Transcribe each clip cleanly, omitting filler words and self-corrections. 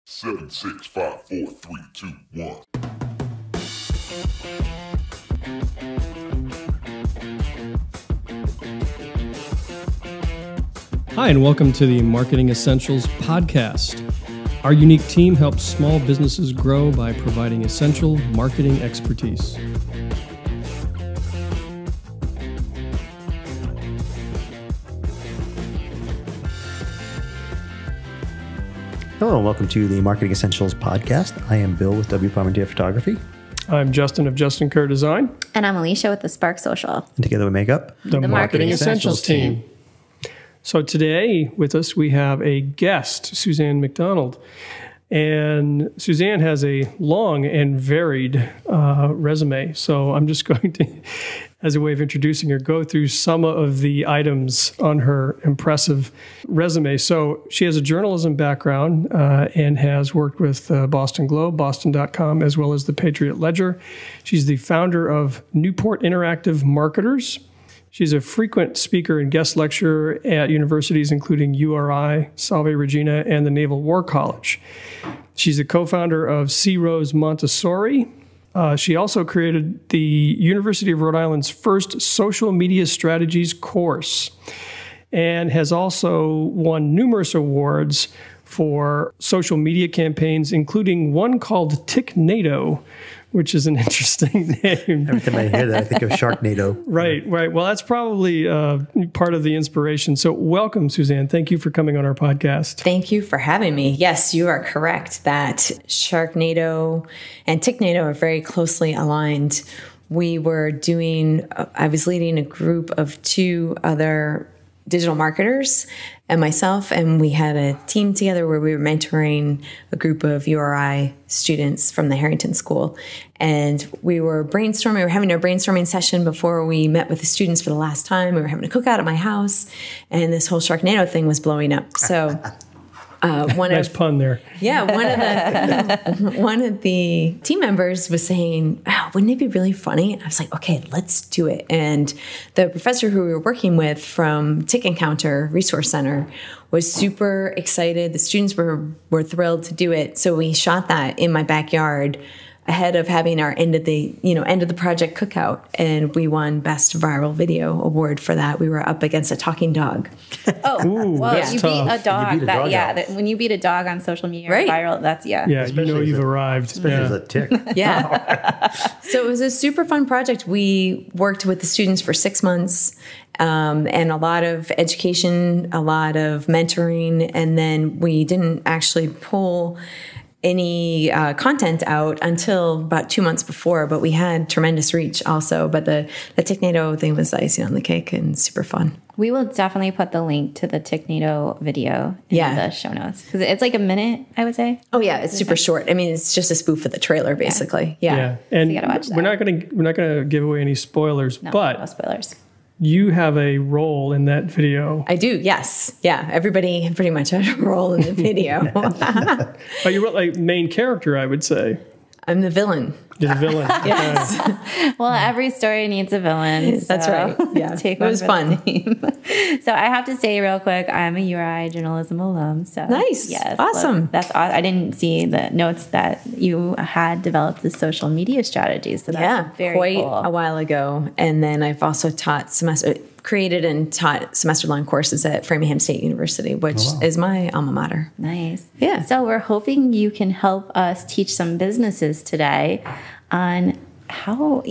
7, 6, 5, 4, 3, 2, 1. Hi, and welcome to the Marketing Essentials podcast. Our unique team helps small businesses grow by providing essential marketing expertise. Hello, and welcome to the Marketing Essentials podcast. I am Bill with W. Palmentier Photography. I'm Justin of Justin Kerr Design. And I'm Alicia with the Spark Social. And together we make up the Marketing Essentials team. So today with us, we have a guest, Suzanne McDonald. And Suzanne has a long and varied resume. So I'm just going to, as a way of introducing her, go through some of the items on her impressive resume. So she has a journalism background and has worked with Boston Globe, Boston.com, as well as the Patriot Ledger. She's the founder of Newport Interactive Marketers. She's a frequent speaker and guest lecturer at universities including URI, Salve Regina, and the Naval War College. She's the co-founder of C. Rose Montessori. She also created the University of Rhode Island's first social media strategies course and has also won numerous awards for social media campaigns, including one called TickNado, which is an interesting name. Every time I hear that, I think of Sharknado. Right. Well, that's probably part of the inspiration. So welcome, Suzanne. Thank you for coming on our podcast. Thank you for having me. Yes, you are correct that Sharknado and TickNado are very closely aligned. I was leading a group of two other digital marketers and myself, and we had a team together where we were mentoring a group of URI students from the Harrington School. And we were brainstorming. We were having our brainstorming session before we met with the students for the last time. We were having a cookout at my house, and this whole Sharknado thing was blowing up. So nice pun there. Yeah, one of the team members was saying, "Wow, wouldn't it be really funny?" And I was like, "Okay, let's do it." And the professor who we were working with from Tick Encounter Resource Center was super excited. The students were thrilled to do it. So we shot that in my backyard ahead of having our end of the project cookout, and we won Best Viral Video Award for that. We were up against a talking dog. Ooh, well, that's you tough. beat a dog. When you beat a dog on social media, right? Viral. That's Yeah, especially you've arrived. Especially as a tick. Yeah. So it was a super fun project. We worked with the students for 6 months. And a lot of education, a lot of mentoring, and then we didn't actually pull any content out until about 2 months before, but we had tremendous reach also. But the TickNado thing was the icing on the cake and super fun. We will definitely put the link to the TickNado video in the show notes, because it's like a minute, I would say. Oh yeah, it's super short. I mean, it's just a spoof of the trailer, basically. Yeah. And so you gotta watch that. we're not gonna give away any spoilers, but no spoilers. You have a role in that video. I do, yes. Yeah, everybody pretty much had a role in the video. Oh, you wrote like main character, I would say. I'm the villain. You're the villain. Yes. Well, every story needs a villain. So that's right. Yeah, it was fun. So I have to say real quick, I'm a URI journalism alum. So nice. Yes. Awesome. That's awesome. I didn't see the notes that you had developed the social media strategies. So that's very quite cool. a while ago. And then I've also created and taught semester-long courses at Framingham State University, which is my alma mater. Nice. Yeah. So we're hoping you can help us teach some businesses today on how,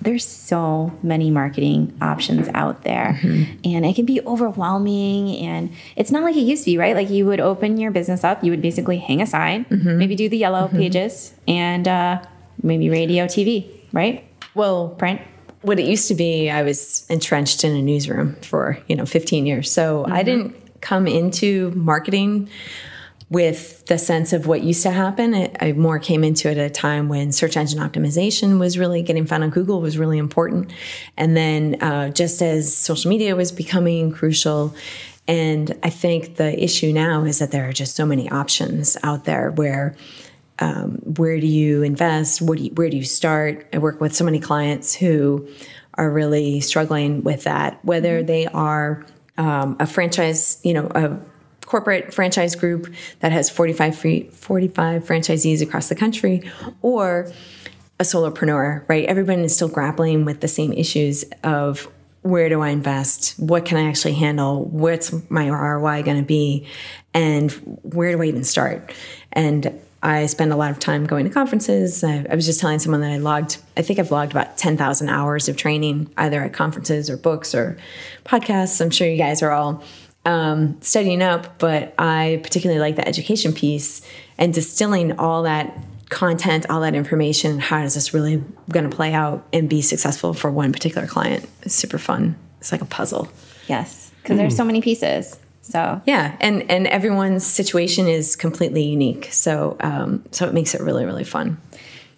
there's so many marketing options out there, and it can be overwhelming, and it's not like it used to be, right? Like you would open your business up, you would basically hang a sign, maybe do the yellow pages, and maybe radio, TV, right? Well, print. What it used to be, I was entrenched in a newsroom for 15 years. So I didn't come into marketing with the sense of what used to happen. I more came into it at a time when search engine optimization was really getting found on Google was really important. And then just as social media was becoming crucial. And I think the issue now is that there are just so many options out there where do you invest? Where do you start? I work with so many clients who are really struggling with that, whether they are a franchise, a corporate franchise group that has 45 franchisees across the country, or a solopreneur, right? Everyone is still grappling with the same issues of where do I invest? What can I actually handle? What's my ROI going to be? And where do I even start? And I spend a lot of time going to conferences. I was just telling someone that I think I've logged about 10,000 hours of training, either at conferences or books or podcasts. I'm sure you guys are all studying up, but I particularly like the education piece and distilling all that content, all that information. How is this really going to play out and be successful for one particular client? It's super fun. It's like a puzzle. Yes, because there's so many pieces. So yeah, and everyone's situation is completely unique. So it makes it really, really fun.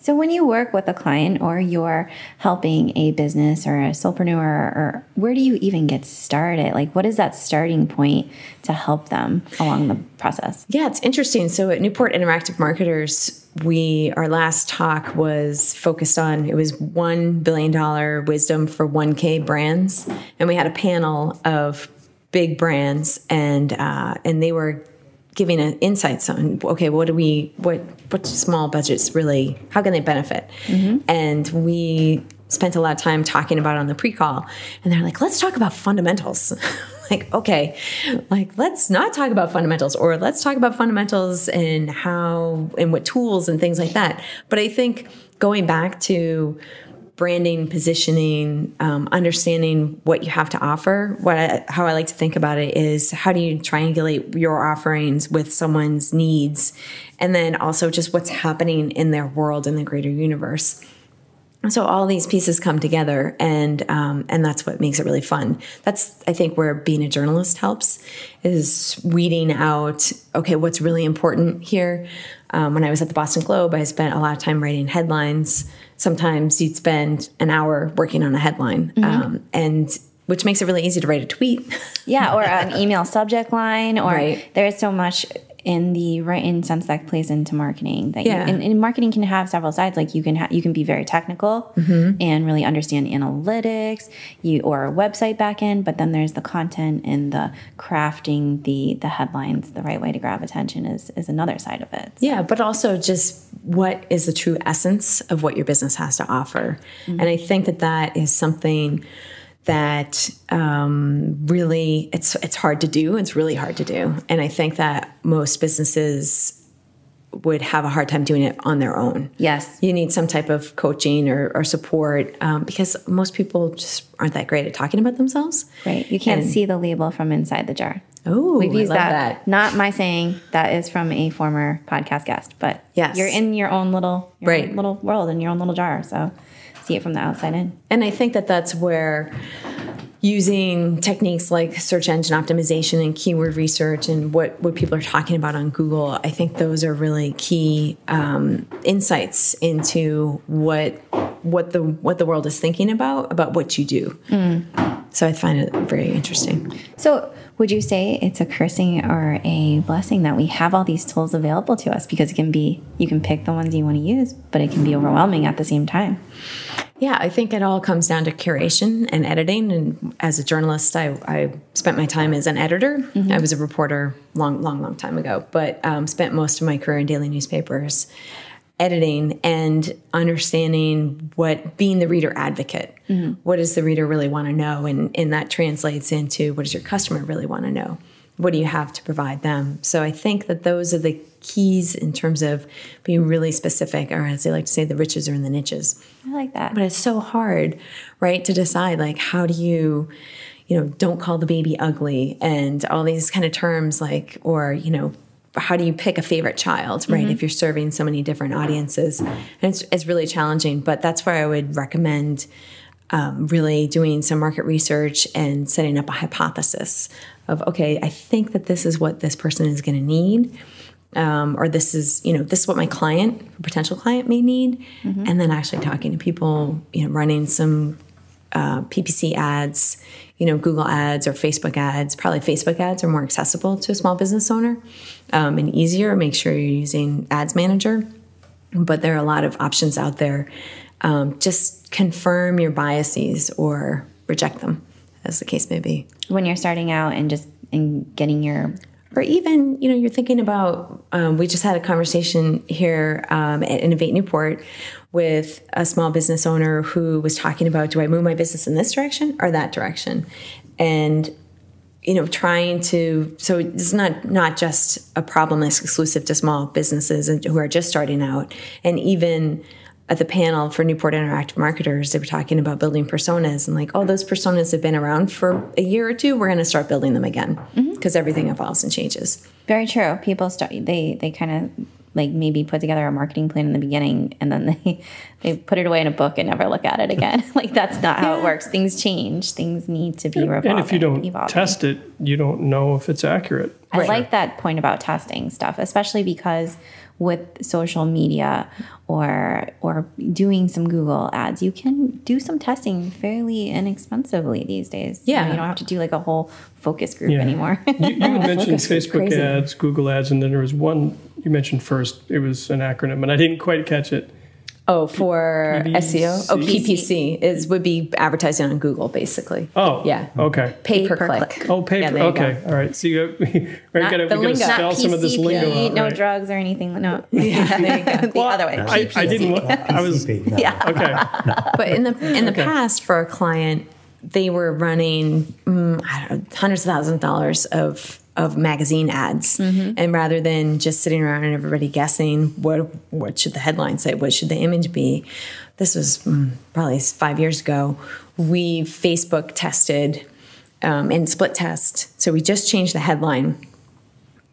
So when you work with a client or you're helping a business or a solopreneur, or where do you even get started? Like, what is that starting point to help them along the process? Yeah, it's interesting. So at Newport Interactive Marketers, our last talk was focused on, it was $1 billion wisdom for 1K brands. And we had a panel of big brands, and they were giving insights on, okay, what small budgets really, how can they benefit? Mm-hmm. And we spent a lot of time talking about it on the pre-call, and they're like, let's talk about fundamentals. Like, okay, like, let's not talk about fundamentals, or let's talk about fundamentals and how, and what tools and things like that. But I think going back to branding, positioning, understanding what you have to offer. How I like to think about it is, how do you triangulate your offerings with someone's needs, and then also just what's happening in their world, in the greater universe. So all these pieces come together, and that's what makes it really fun. That's, I think, where being a journalist helps, is weeding out, okay, what's really important here. When I was at the Boston Globe, I spent a lot of time writing headlines. Sometimes you'd spend an hour working on a headline, and which makes it really easy to write a tweet. Yeah, or an email subject line, or right. There's so much in the written sense that plays into marketing. That yeah. And marketing can have several sides. Like you can be very technical and really understand analytics, or a website backend, but then there's the content and the crafting the headlines the right way to grab attention is another side of it. So. Yeah, but also just what is the true essence of what your business has to offer. And I think that is something that really, it's hard to do. It's really hard to do. And I think that most businesses would have a hard time doing it on their own. Yes. You need some type of coaching or support, because most people just aren't that great at talking about themselves. Right. You can't see the label from inside the jar. Oh, we've used I love that. Not my saying. That is from a former podcast guest. But yes, you're in your own little right. own little world, in your own little jar. So see it from the outside in. And I think that's where using techniques like search engine optimization and keyword research and what people are talking about on Google, I think those are really key insights into what the world is thinking about what you do. So I find it very interesting. So would you say it's a cursing or a blessing that we have all these tools available to us? Because you can pick the ones you want to use, but it can be overwhelming at the same time. Yeah, I think it all comes down to curation and editing. And as a journalist, I spent my time as an editor. I was a reporter long time ago, but spent most of my career in daily newspapers editing and understanding being the reader advocate. What does the reader really want to know? And that translates into, what does your customer really want to know? What do you have to provide them? So I think that those are the keys in terms of being really specific, or as they like to say, the riches are in the niches. I like that. But it's so hard, right, to decide, like, how do you don't call the baby ugly, and all these kind of terms, like, or, how do you pick a favorite child, right, if you're serving so many different audiences? And it's really challenging, but that's where I would recommend really doing some market research and setting up a hypothesis of, okay, I think that this is what this person is going to need, or this is what my potential client may need, and then actually talking to people, running some PPC ads, Google ads or Facebook ads. Probably Facebook ads are more accessible to a small business owner and easier. Make sure you're using Ads Manager, but there are a lot of options out there. Just confirm your biases or reject them, as the case may be. When you're starting out and getting your Or even, you're thinking about, we just had a conversation here at Innovate Newport with a small business owner who was talking about, do I move my business in this direction or that direction? And, trying to, so it's not just a problem that's exclusive to small businesses who are just starting out. And even at the panel for Newport Interactive Marketers, they were talking about building personas and like, oh, those personas have been around for a year or two. We're going to start building them again because everything evolves and changes. Very true. People start, they kind of like maybe put together a marketing plan in the beginning and then they put it away in a book and never look at it again. Like that's not how it works. Things change. Things need to be revolving. And if you don't test it, you don't know if it's accurate. I like that point about testing stuff, especially because with social media or doing some Google ads, you can do some testing fairly inexpensively these days. Yeah. You don't have to do like a whole focus group anymore. You had mentioned Facebook ads, Google ads, and then there was one you mentioned first. It was an acronym, and I didn't quite catch it. Oh, for SEO? Oh, PPC would be advertising on Google, basically. Oh, yeah. Okay. Pay per click. Oh, pay per. Okay, all right. So we got to spell some of this lingo out. No drugs or anything. No. Yeah, there you go. The other way. I didn't. I was. Yeah. Okay. But in the past, for a client, they were running I don't know, hundreds of thousands of dollars of magazine ads, and rather than just sitting around and everybody guessing what should the headline say, what should the image be, this was probably 5 years ago. We Facebook tested and split test. So we just changed the headline.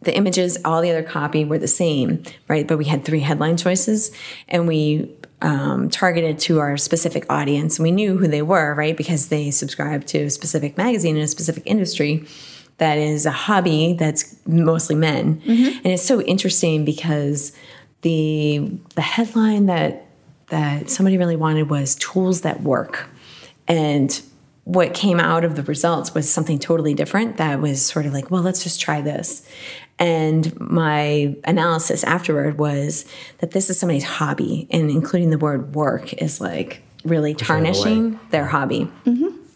The images, all the other copy were the same, right? But we had 3 headline choices, and we targeted to our specific audience. And we knew who they were, right? Because they subscribed to a specific magazine in a specific industry that is a hobby that's mostly men. And it's so interesting because the headline that somebody really wanted was tools that work. And what came out of the results was something totally different that was sort of like, well, let's just try this. And my analysis afterward was that this is somebody's hobby, and including the word work is like really tarnishing their hobby.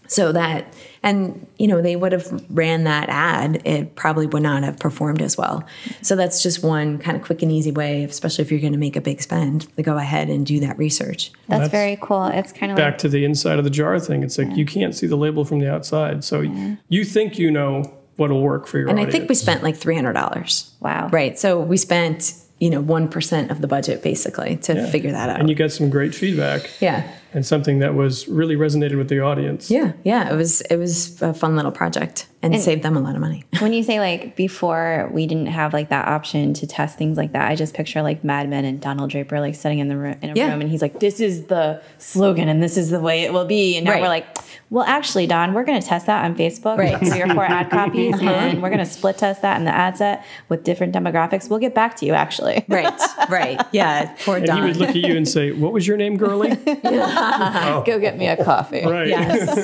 So that, and they would have ran that ad, it probably would not have performed as well. So that's just one kind of quick and easy way, especially if you're going to make a big spend, to go ahead and do that research. That's very cool. It's kind of back to the inside of the jar thing. It's like you can't see the label from the outside. So you think you know what'll work for your audience. I think we spent like $300. Wow. Right. So we spent 1% of the budget basically to figure that out. And you got some great feedback. Yeah. And something that was really resonated with the audience. Yeah. It was a fun little project and saved them a lot of money. When you say like before we didn't have like that option to test things like that, I just picture like Mad Men and Donald Draper like sitting in a room and he's like, this is the slogan and this is the way it will be. And now we're like, well, actually, Don, we're going to test that on Facebook. Right. 3 or 4 ad copies and we're going to split test that in the ad set with different demographics. We'll get back to you actually. Right. Yeah. Poor Don. And he would look at you and say, what was your name, girlie? Go get me a coffee. Right. Yes.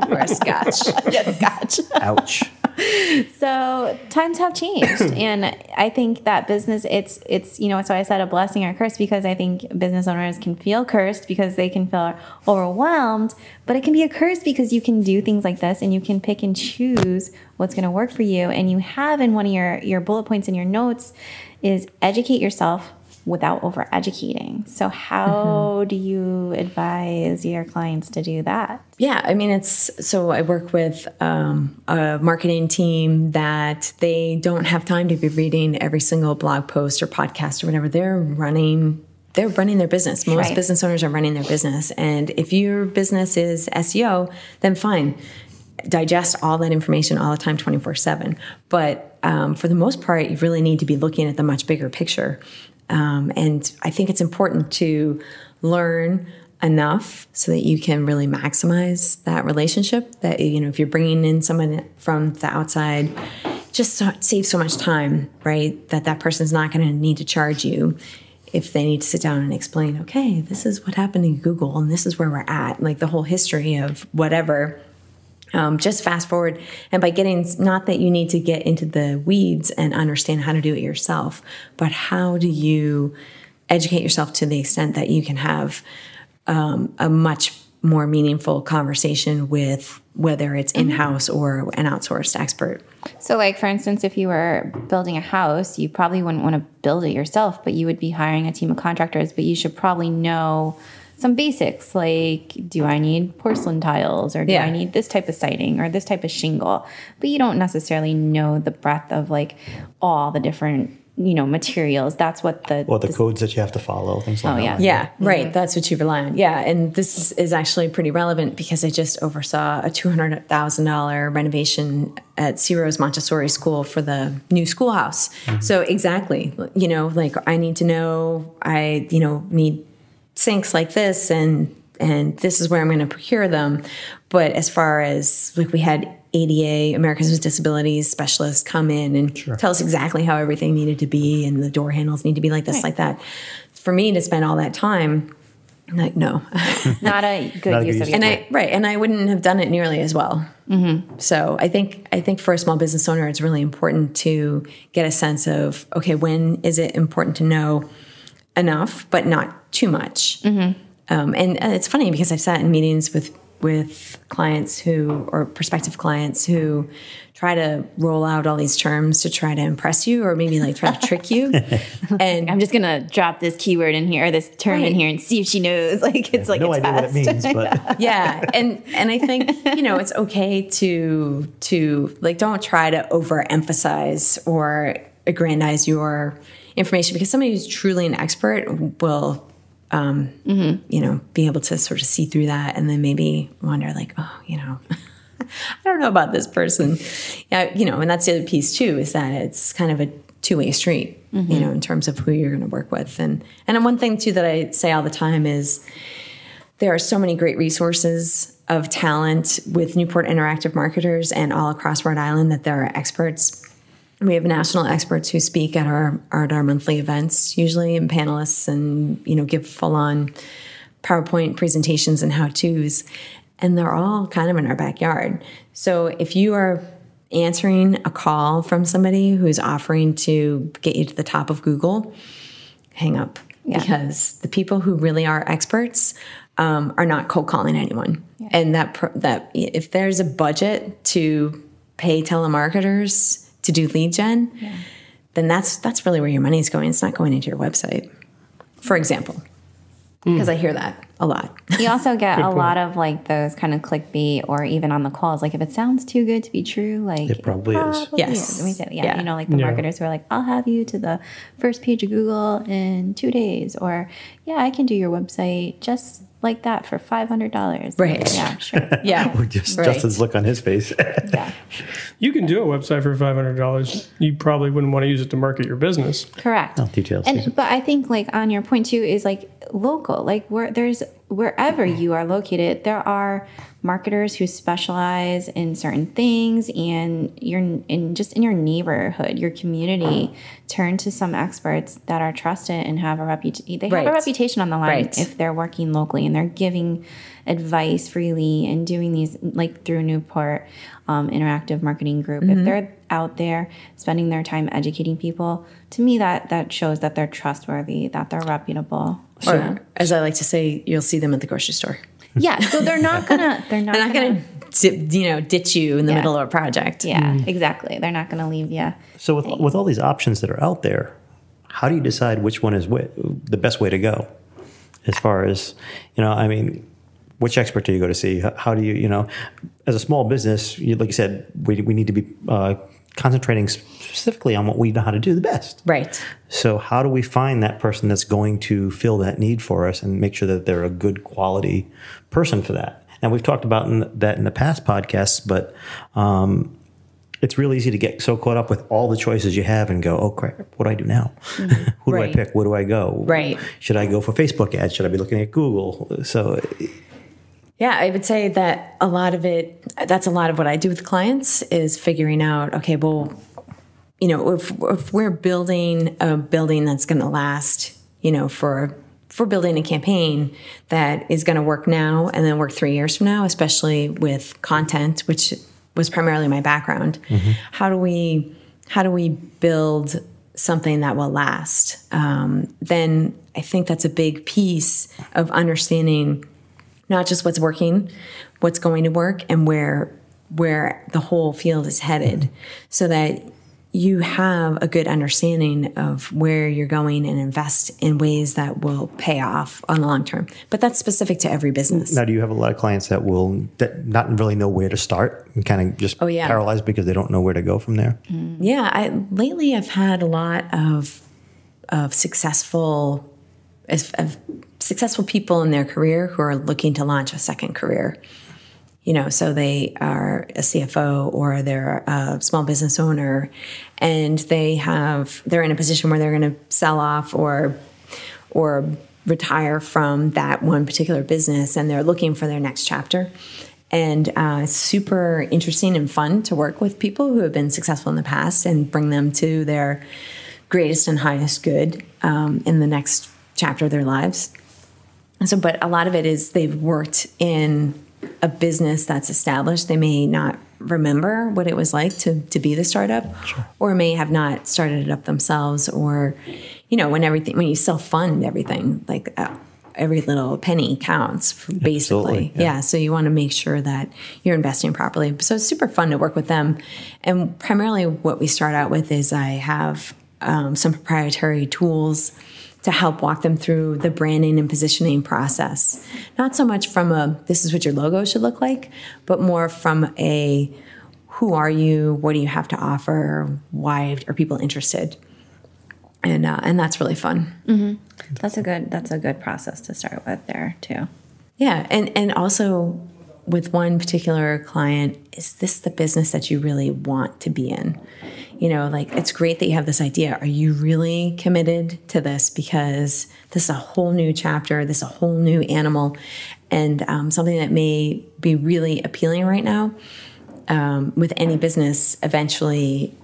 Or a scotch. Get scotch. Ouch. So times have changed. And I think that business, it's so I said a blessing or a curse because I think business owners can feel cursed because they can feel overwhelmed, but it can be a curse because you can do things like this and you can pick and choose what's going to work for you. And you have in one of your bullet points in your notes is educate yourself without over-educating. So how do you advise your clients to do that? Yeah, I mean, so I work with a marketing team that they don't have time to be reading every single blog post or podcast or whatever. They're running their business. Most business owners are running their business. And if your business is SEO, then fine. Digest all that information all the time, 24/7. But for the most part, you really need to be looking at the much bigger picture. And I think it's important to learn enough so that you can really maximize that relationship. That, if you're bringing in someone from the outside, just save so much time, right? That person's not going to need to charge you if they need to sit down and explain, okay, this is what happened in Google and this is where we're at, like the whole history of whatever. Just fast forward. And by getting, not that you need to get into the weeds and understand how to do it yourself, but how do you educate yourself to the extent that you can have a much more meaningful conversation with whether it's in-house or an outsourced expert. So like, for instance, if you were building a house, you probably wouldn't want to build it yourself, but you would be hiring a team of contractors, but you should probably know some basics, like, do I need porcelain tiles, or do I need this type of siding or this type of shingle? But you don't necessarily know the breadth of like all the different, materials. That's what the codes that you have to follow, things like that. Yeah, right. That's what you rely on. Yeah, and this is actually pretty relevant because I just oversaw a $200,000 renovation at Ciro's Montessori School for the new schoolhouse. So exactly, like I need to know, I need sinks like this, and this is where I'm going to procure them. But as far as like, we had ADA, Americans with Disabilities specialists, come in and tell us exactly how everything needed to be, and the door handles need to be like this, like that. For me to spend all that time, like, no, not a good use of your time. And I wouldn't have done it nearly as well. So I think for a small business owner, it's really important to get a sense of, okay, when is it important to know enough, but not too much. And it's funny because I've sat in meetings with clients or prospective clients who try to roll out all these terms to try to impress you, or maybe like try to trick you. And I'm just going to drop this keyword in here, or this term in here, and see if she knows. Like, it's like no a idea test. what it means, but yeah. And I think, it's okay to like, don't try to overemphasize or aggrandize your information, because somebody who's truly an expert will be able to sort of see through that, and then maybe wonder like, I don't know about this person. Yeah, and that's the other piece too, is that it's kind of a two-way street, in terms of who you're going to work with. And one thing too that I say all the time is there are so many great resources of talent with Newport Interactive Marketers and all across Rhode Island that there are experts. We have national experts who speak at our monthly events, usually, and panelists, and give full-on PowerPoint presentations and how-tos, and they're all kind of in our backyard. So if you are answering a call from somebody who's offering to get you to the top of Google, hang up, because the people who really are experts are not cold calling anyone, and that if there's a budget to pay telemarketers to do lead gen, then that's really where your money is going. It's not going into your website, for example, because I hear that a lot. You also get a lot of like those kind of clickbait, or even on the calls, like if it sounds too good to be true, like it probably is. Yes. Let me say, like the marketers who are like, I'll have you to the first page of Google in 2 days, or I can do your website just like that for $500. Right. Yeah, sure. Yeah. Or just Justin's look on his face. Yeah. You can do a website for $500. You probably wouldn't want to use it to market your business. Correct. No, details. But I think like on your point too is like local, like wherever you are located, there are marketers who specialize in certain things, and you're in your neighborhood, your community, turn to some experts that are trusted and have a reputation. They have a reputation on the line if they're working locally and they're giving advice freely and doing these like through Newport Interactive Marketing Group. If they're out there spending their time educating people, to me that shows that they're trustworthy, that they're reputable. Or, as I like to say, you'll see them at the grocery store. Yeah, so they're not gonna ditch you in the middle of a project. Yeah, exactly. They're not gonna leave you. So with all these options that are out there, how do you decide which one is the best way to go? As far as, which expert do you go to see? How do you, as a small business, like you said, we need to be concentrating specifically on what we know how to do the best. Right. So how do we find that person that's going to fill that need for us and make sure that they're a good quality person for that? Now, we've talked about that in the past podcasts, but it's real easy to get so caught up with all the choices you have and go, oh, crap, what do I do now? Who do I pick? Where do I go? Right. Should I go for Facebook ads? Should I be looking at Google? So... Yeah, I would say that that's a lot of what I do with clients is figuring out, okay, well, if we're building a building that's going to last, for building a campaign that is going to work now and then work 3 years from now, especially with content, which was primarily my background, how do we build something that will last? Then I think that's a big piece of understanding not just what's working, what's going to work, and where the whole field is headed, so that you have a good understanding of where you're going and invest in ways that will pay off on the long term. But that's specific to every business. Now, do you have a lot of clients that not really know where to start and kind of just paralyzed because they don't know where to go from there? Yeah, lately I've had a lot of successful people in their career who are looking to launch a second career. So they are a CFO or they're a small business owner, and they're in a position where they're going to sell off or retire from that one particular business, and they're looking for their next chapter. And it's super interesting and fun to work with people who have been successful in the past and bring them to their greatest and highest good in the next chapter of their lives. But a lot of it is they've worked in a business that's established. They may not remember what it was like to be the startup, or may have not started it up themselves, or, when you self-fund everything, like every little penny counts, basically. Yeah. So you want to make sure that you're investing properly. So it's super fun to work with them. And primarily what we start out with is I have some proprietary tools to help walk them through the branding and positioning process. Not so much from this is what your logo should look like, but more from who are you? What do you have to offer? Why are people interested? And that's really fun. Mm-hmm. That's a good process to start with there too. Yeah. And also with one particular client, is this the business that you really want to be in? It's great that you have this idea. Are you really committed to this? Because this is a whole new chapter. This is a whole new animal, and something that may be really appealing right now. With any business, eventually,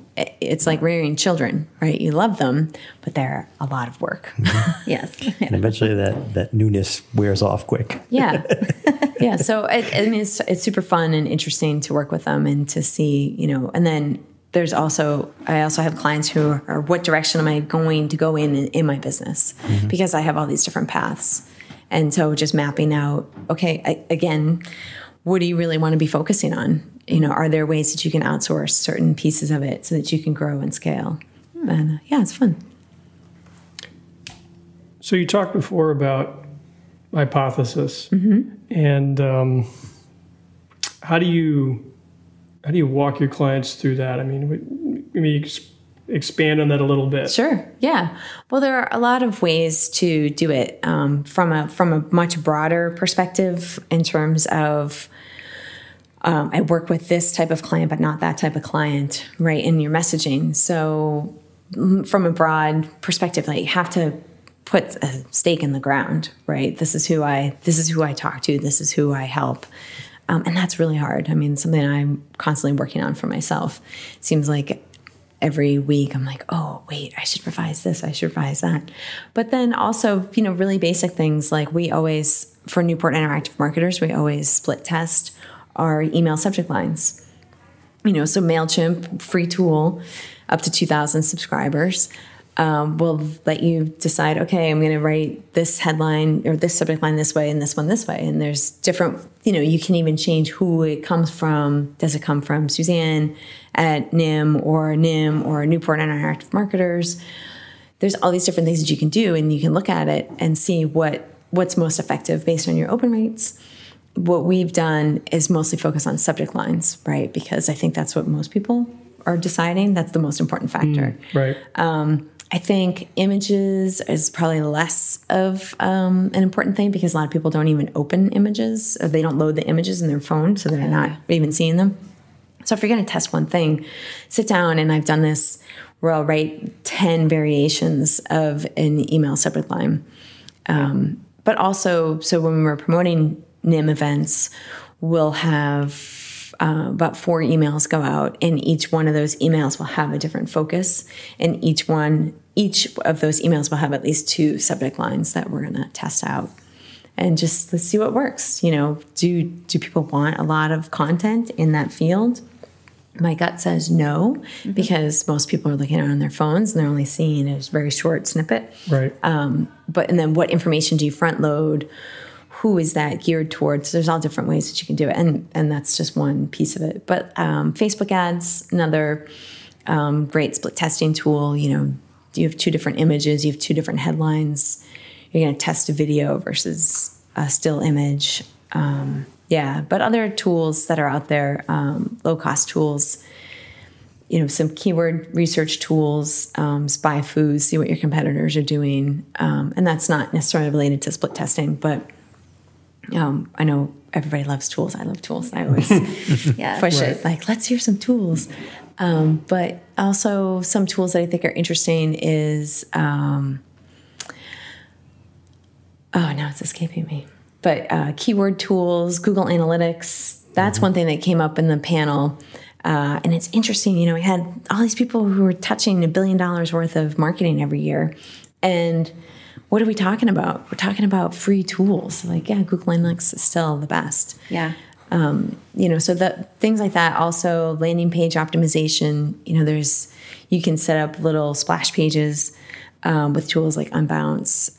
it's like rearing children, right? You love them, but they're a lot of work. Mm-hmm. Yes. And eventually that newness wears off quick. Yeah. Yeah. So, it's super fun and interesting to work with them and to see, and then I also have clients who are, what direction am I going to go in my business? Mm-hmm. Because I have all these different paths. And so just mapping out, okay, again, what do you really want to be focusing on? Are there ways that you can outsource certain pieces of it so that you can grow and scale? And it's fun. So you talked before about hypothesis, mm-hmm. and how do you walk your clients through that? I mean, expand on that a little bit. Sure. Yeah. Well, there are a lot of ways to do it from a much broader perspective in terms of I work with this type of client, but not that type of client, right, in your messaging. So from a broad perspective, you have to put a stake in the ground, right? This is who I talk to. This is who I help. And that's really hard. Something I'm constantly working on for myself. It seems like every week I'm like, oh, wait, I should revise this. I should revise that. But then also, really basic things like we always, for Newport Interactive Marketers, we always split test our email subject lines. So MailChimp, free tool, up to 2,000 subscribers, will let you decide, okay, I'm going to write this headline or this subject line this way and this one this way. And there's different, you can even change who it comes from. Does it come from Suzanne at NIM or Newport Interactive Marketers? There's all these different things that you can do, and you can look at it and see what's most effective based on your open rates. What we've done is mostly focus on subject lines, right? Because I think that's what most people are deciding. That's the most important factor. Right. I think images is probably less of an important thing because a lot of people don't even open images. Or they don't load the images in their phone, so they're not even seeing them. So if you're going to test one thing, sit down, and I've done this where I'll write 10 variations of an email subject line. But also, so when we're promoting NIM events, we'll have about 4 emails go out, and each one of those emails will have a different focus, and each of those emails will have at least 2 subject lines that we're going to test out, and just let's see what works. Do people want a lot of content in that field? My gut says no, because most people are looking at it on their phones and they're only seeing a very short snippet. Right. And then what information do you front load? who is that geared towards? There's all different ways that you can do it. And that's just one piece of it. But Facebook ads, another great split testing tool. You have 2 different images, you have 2 different headlines. You're going to test a video versus a still image. But other tools that are out there, low-cost tools, some keyword research tools, spy foods, see what your competitors are doing. And that's not necessarily related to split testing, but I know everybody loves tools. I love tools. I always push it, like, let's hear some tools. But also some tools that I think are interesting is, now it's escaping me. But keyword tools, Google Analytics, that's one thing that came up in the panel. And it's interesting, we had all these people who were touching $1 billion worth of marketing every year. And what are we talking about? We're talking about free tools. Like, Google Analytics is still the best. Yeah. So that things like that. Also, landing page optimization. You can set up little splash pages with tools like Unbounce,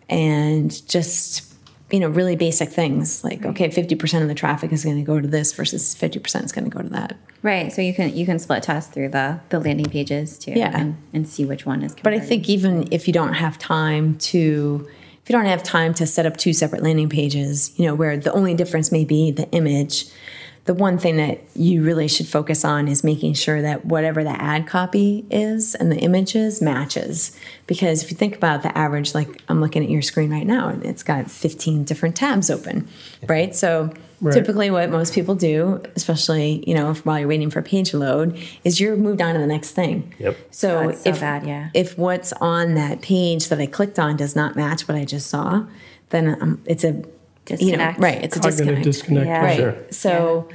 and just really basic things like, okay, 50% of the traffic is going to go to this versus 50% is going to go to that. Right. So you can split test through the landing pages too, and see which one is converting. But I think even if you don't have time to set up 2 separate landing pages, where the only difference may be the image, the one thing that you really should focus on is making sure that whatever the ad copy is and the images matches. Because if you think about the average, like I'm looking at your screen right now, and it's got 15 different tabs open, right? So typically what most people do, especially, while you're waiting for a page to load, is you're moved on to the next thing. Yep. So, if what's on that page that I clicked on does not match what I just saw, then it's a disconnect. It's a disconnect. Yeah. Right. Sure. So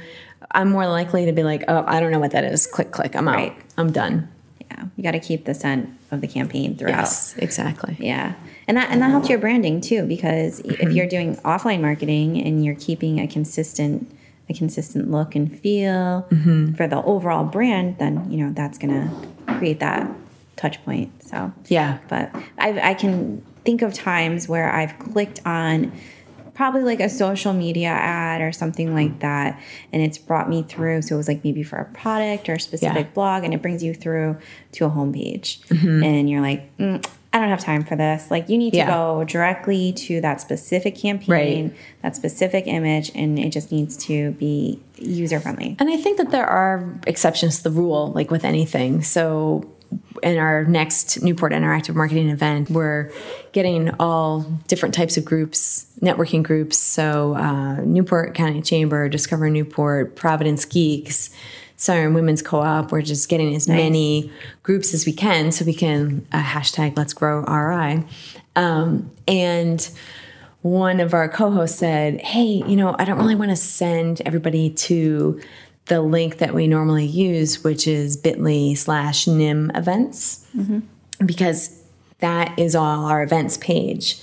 I'm more likely to be like, oh, I don't know what that is. Click. I'm out. Right. I'm done. Yeah. You got to keep the scent of the campaign throughout. Yes, exactly. Yeah. And that helps your branding too, because if you're doing offline marketing and you're keeping a consistent look and feel for the overall brand, then, that's going to create that touch point. So, yeah. But I can think of times where I've clicked on probably like a social media ad or something like that, and it's brought me through. So it was like maybe for a product or a specific blog, and it brings you through to a homepage, and you're like, I don't have time for this. Like, you need to go directly to that specific campaign, that specific image, and it just needs to be user friendly. And I think that there are exceptions to the rule, like with anything. So in our next Newport Interactive Marketing event, we're getting all different types of groups, networking groups. So Newport County Chamber, Discover Newport, Providence Geeks, Siren Women's Co-op. We're just getting as many groups as we can so we can hashtag Let's Grow RI. And one of our co-hosts said, hey, I don't really want to send everybody to the link that we normally use, which is bit.ly/NIM events, because that is all our events page.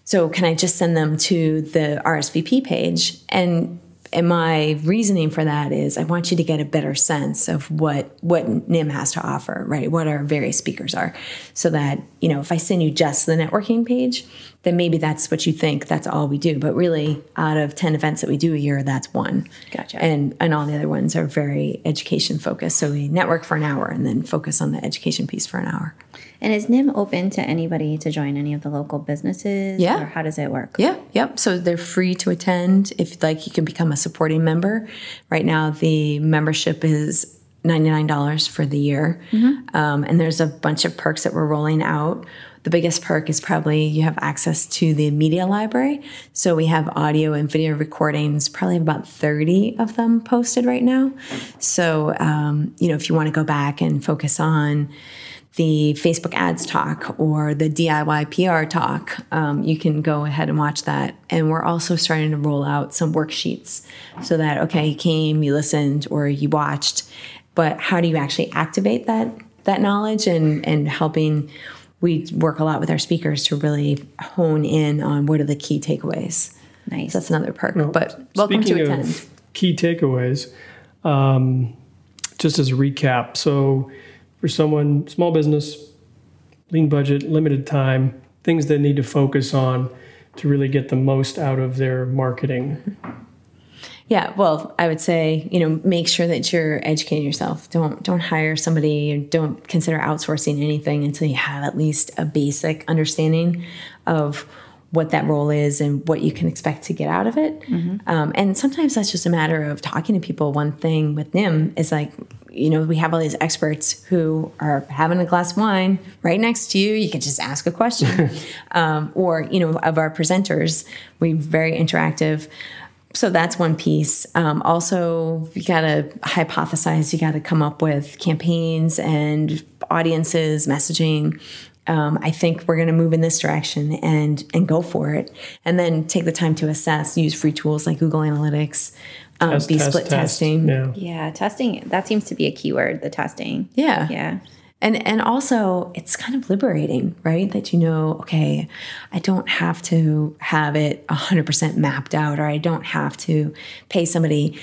So can I just send them to the RSVP page? And my reasoning for that is I want you to get a better sense of what NIM has to offer, right? What our various speakers are. So that, if I send you just the networking page, then maybe that's what you think, that's all we do. But really, out of 10 events that we do a year, that's one. Gotcha. And all the other ones are very education focused. So we network for an hour and then focus on the education piece for an hour. And is NIM open to anybody to join any of the local businesses? Yeah. Or how does it work? Yeah. Yep. So they're free to attend. If you'd like, you can become a supporting member. Right now, the membership is $99 for the year. And there's a bunch of perks that we're rolling out. The biggest perk is probably you have access to the media library. So we have audio and video recordings, probably about 30 of them posted right now. So, if you want to go back and focus on the Facebook ads talk or the DIY PR talk, you can go ahead and watch that. And we're also starting to roll out some worksheets so that, okay, you came, you listened, or you watched, but how do you actually activate that knowledge and helping. We work a lot with our speakers to really hone in on what are the key takeaways. Nice. So that's another perk. But welcome to attend. Of key takeaways, just as a recap. So for someone, small business, lean budget, limited time, things they need to focus on to really get the most out of their marketing? Yeah, well, I would say, make sure that you're educating yourself. Don't hire somebody, don't consider outsourcing anything until you have at least a basic understanding of what that role is and what you can expect to get out of it. And sometimes that's just a matter of talking to people. One thing with NIM is like, we have all these experts who are having a glass of wine right next to you. You can just ask a question. Or, of our presenters, we're very interactive. So that's one piece. Also, you got to hypothesize. You got to come up with campaigns and audiences, messaging. I think we're going to move in this direction and go for it. And then take the time to assess, use free tools like Google Analytics, split testing. Yeah, testing, that seems to be a keyword, the testing. Yeah. Yeah. And also, it's kind of liberating, right? That okay, I don't have to have it 100% mapped out, or I don't have to pay somebody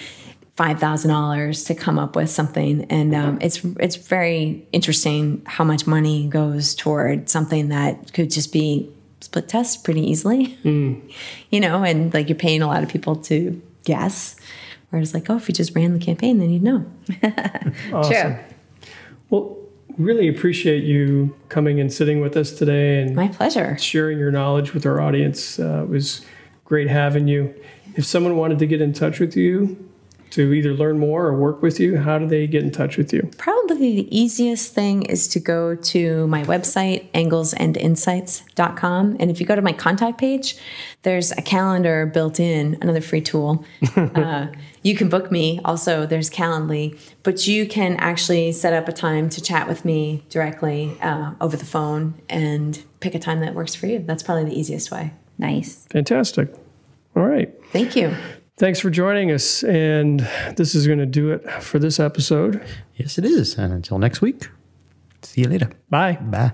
$5,000 to come up with something. And it's very interesting how much money goes toward something that could just be split test pretty easily, and like you're paying a lot of people to guess. Whereas if you just ran the campaign, then you'd know. Awesome. True. Well, really appreciate you coming and sitting with us today and My pleasure. sharing your knowledge with our audience. It was great having you. If someone wanted to get in touch with you to either learn more or work with you, how do they get in touch with you? Probably the easiest thing is to go to my website, anglesandinsights.com. And if you go to my contact page, there's a calendar built in, another free tool. You can book me. Also, there's Calendly. But you can actually set up a time to chat with me directly over the phone and pick a time that works for you. That's probably the easiest way. Nice. Fantastic. All right. Thank you. Thanks for joining us. And this is going to do it for this episode. Yes, it is. And until next week, see you later. Bye. Bye.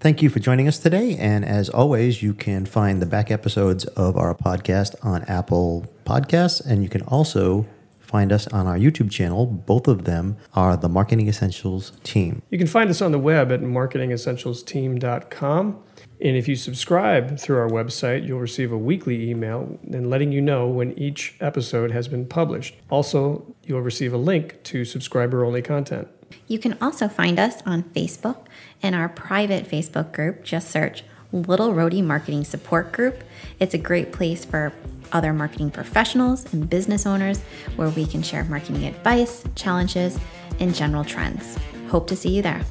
Thank you for joining us today. And as always, you can find the back episodes of our podcast on Apple Podcasts. And you can also find us on our YouTube channel. Both of them are the Marketing Essentials team. You can find us on the web at marketingessentialsteam.com. And if you subscribe through our website, you'll receive a weekly email and letting you know when each episode has been published. Also, you'll receive a link to subscriber-only content. You can also find us on Facebook in our private Facebook group. Just search Little Roadie Marketing Support Group. It's a great place for other marketing professionals and business owners where we can share marketing advice, challenges, and general trends. Hope to see you there.